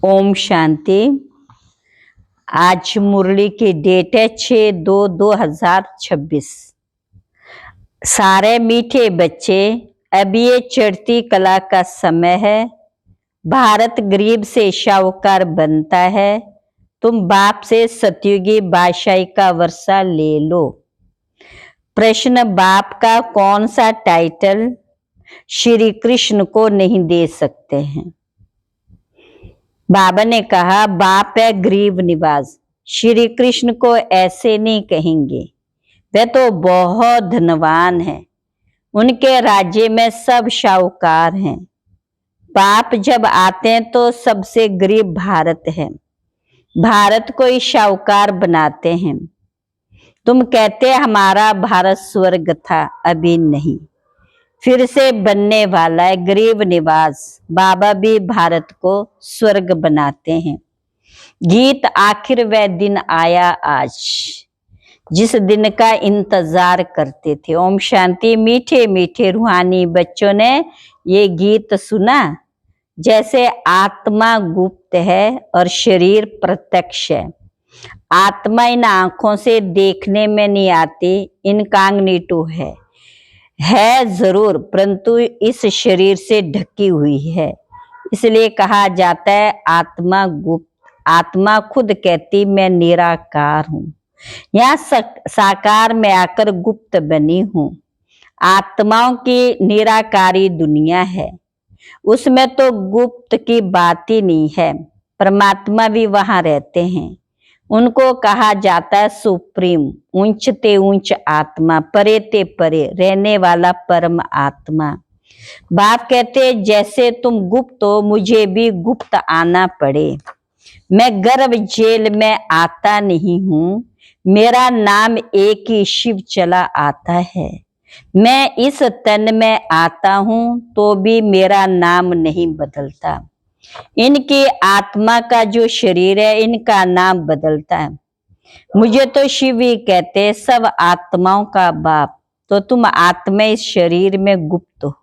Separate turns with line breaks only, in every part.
ओम शांति। आज मुरली की डेट है 6/2/2026। सारे मीठे बच्चे, अभी ये चढ़ती कला का समय है। भारत गरीब से शाहूकार बनता है। तुम बाप से सतयुगी बादशाही का वर्षा ले लो। प्रश्न, बाप का कौन सा टाइटल श्री कृष्ण को नहीं दे सकते हैं? बाबा ने कहा, बाप है गरीब निवाज। श्री कृष्ण को ऐसे नहीं कहेंगे, वे तो बहुत धनवान हैं। उनके राज्य में सब शाहूकार हैं। बाप जब आते हैं तो सबसे गरीब भारत है। भारत को ही शाहूकार बनाते हैं। तुम कहते हमारा भारत स्वर्ग था, अभी नहीं, फिर से बनने वाला है गरीब निवास। बाबा भी भारत को स्वर्ग बनाते हैं। गीत, आखिर वह दिन आया आज, जिस दिन का इंतजार करते थे। ओम शांति। मीठे मीठे रूहानी बच्चों ने ये गीत सुना। जैसे आत्मा गुप्त है और शरीर प्रत्यक्ष है। आत्मा इन आंखों से देखने में नहीं आती, इनकॉग्निटो है जरूर, परंतु इस शरीर से ढकी हुई है। इसलिए कहा जाता है आत्मा गुप्त। आत्मा खुद कहती मैं निराकार हूँ, यहाँ साकार में आकर गुप्त बनी हूँ। आत्माओं की निराकारी दुनिया है, उसमें तो गुप्त की बात ही नहीं है। परमात्मा भी वहां रहते हैं। उनको कहा जाता है सुप्रीम, ऊंच ते ऊंच आत्मा, परे ते परे रहने वाला परम आत्मा। बाप कहते जैसे तुम गुप्त हो, मुझे भी गुप्त आना पड़े। मैं गर्भ जेल में आता नहीं हूँ, मेरा नाम एक ही शिव चला आता है। मैं इस तन में आता हूँ तो भी मेरा नाम नहीं बदलता। इनकी आत्मा का जो शरीर है, इनका नाम बदलता है। मुझे तो शिव ही कहते, सब आत्माओं का बाप। तो तुम आत्मा इस शरीर में गुप्त हो,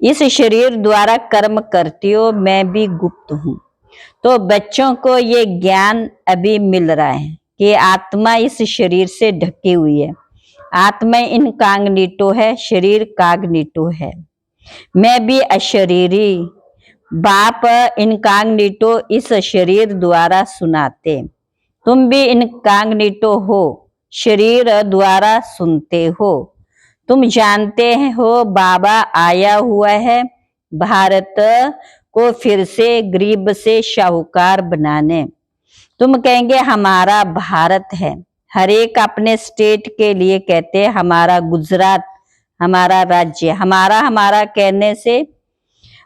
इस शरीर द्वारा कर्म करती हो, मैं भी गुप्त हूँ। तो बच्चों को ये ज्ञान अभी मिल रहा है कि आत्मा इस शरीर से ढकी हुई है। आत्मा इनकॉग्निटो है, शरीर कॉग्निटो है। मैं भी अशरीरी। बाप इनकॉग्निटो इस शरीर द्वारा सुनाते, तुम भी इनकॉग्निटो हो, शरीर द्वारा सुनते हो। तुम जानते हो बाबा आया हुआ है भारत को फिर से गरीब से शाहूकार बनाने। तुम कहेंगे हमारा भारत है। हर एक अपने स्टेट के लिए कहते हैं हमारा गुजरात, हमारा राज्य। हमारा कहने से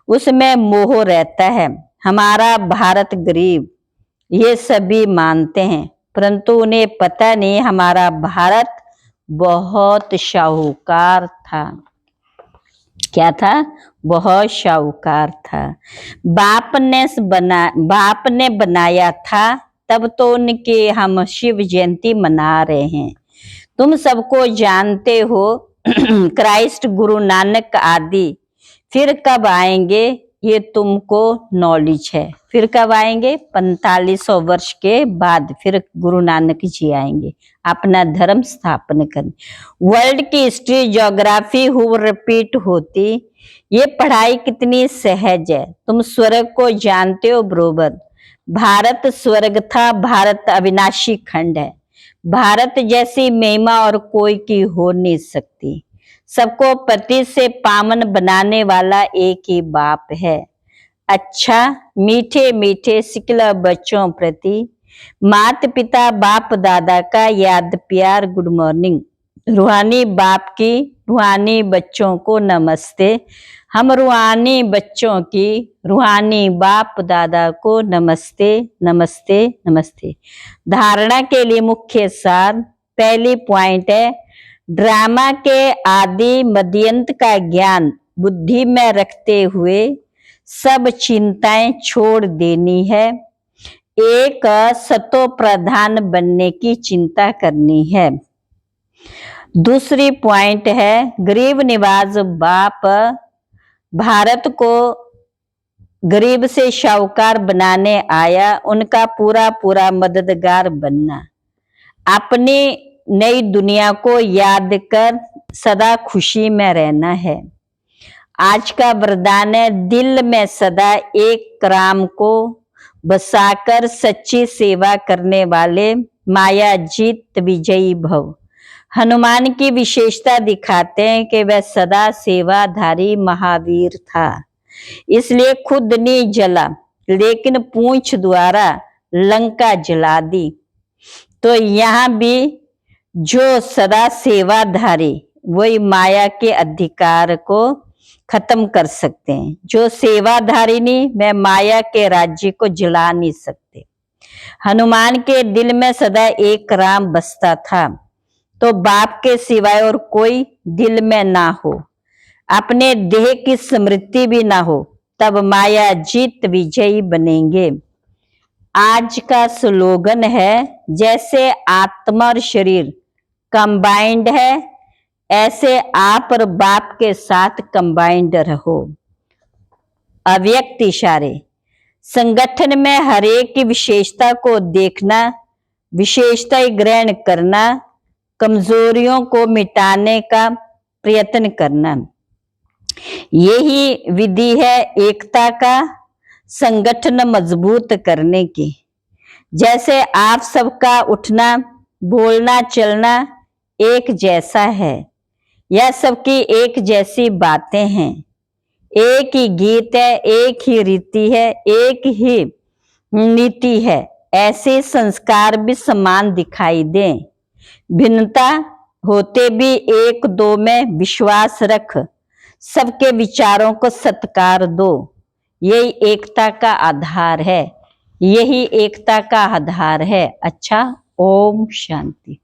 उसमें मोह रहता है। हमारा भारत गरीब, ये सभी मानते हैं, परंतु उन्हें पता नहीं हमारा भारत बहुत शाहूकार था। क्या था? बहुत शाहूकार था। बाप ने बनाया था, तब तो उनके हम शिव जयंती मना रहे हैं। तुम सबको जानते हो क्राइस्ट, गुरु नानक आदि फिर कब आएंगे, ये तुमको नॉलेज है। फिर कब आएंगे? 4500 वर्ष के बाद फिर गुरु नानक जी आएंगे अपना धर्म स्थापन करने। वर्ल्ड की हिस्ट्री, ज्योग्राफी हु रिपीट होती। ये पढ़ाई कितनी सहज है। तुम स्वर्ग को जानते हो बरोबर। भारत स्वर्ग था, भारत अविनाशी खंड है। भारत जैसी महिमा और कोई की हो नहीं सकती। सबको पति से पावन बनाने वाला एक ही बाप है। अच्छा, मीठे मीठे सिकला बच्चों प्रति माता पिता बाप दादा का याद प्यार, गुड मॉर्निंग। रूहानी बाप की रूहानी बच्चों को नमस्ते। हम रूहानी बच्चों की रूहानी बाप दादा को नमस्ते नमस्ते नमस्ते। धारणा के लिए मुख्य सार, पहली पॉइंट है ड्रामा के आदि मध्यंत का ज्ञान बुद्धि में रखते हुए सब चिंताएं छोड़ देनी है। एक सतो प्रधान बनने की चिंता करनी है। दूसरी पॉइंट है गरीब निवाज बाप भारत को गरीब से शाहूकार बनाने आया, उनका पूरा पूरा मददगार बनना। अपनी नई दुनिया को याद कर सदा खुशी में रहना है। आज का वरदान है, दिल में सदा एक राम को बसाकर सच्ची सेवा करने वाले माया जीत विजयी भव। हनुमान की विशेषता दिखाते हैं कि वह सदा सेवाधारी महावीर था, इसलिए खुद नहीं जला लेकिन पूंछ द्वारा लंका जला दी। तो यहाँ भी जो सदा सेवाधारी वही माया के अधिकार को खत्म कर सकते हैं। जो सेवाधारी नहीं, वह माया के राज्य को जला नहीं सकते। हनुमान के दिल में सदा एक राम बसता था, तो बाप के सिवाय और कोई दिल में ना हो, अपने देह की स्मृति भी ना हो, तब माया जीत विजयी बनेंगे। आज का स्लोगन है, जैसे आत्मा और शरीर कंबाइंड है, ऐसे आप और बाप के साथ कंबाइंड रहो। अव्यक्त इशारे। संगठन में हरेक की विशेषता को देखना, विशेषता ग्रहण करना, कमजोरियों को मिटाने का प्रयत्न करना, यही विधि है एकता का संगठन मजबूत करने की। जैसे आप सबका उठना, बोलना, चलना एक जैसा है, यह सबकी एक जैसी बातें हैं, एक ही गीत है, एक ही रीति है, एक ही नीति है, ऐसे संस्कार भी समान दिखाई दें। भिन्नता होते भी एक दो में विश्वास रख, सबके विचारों को सत्कार दो, यही एकता का आधार है, यही एकता का आधार है। अच्छा, ओम शांति।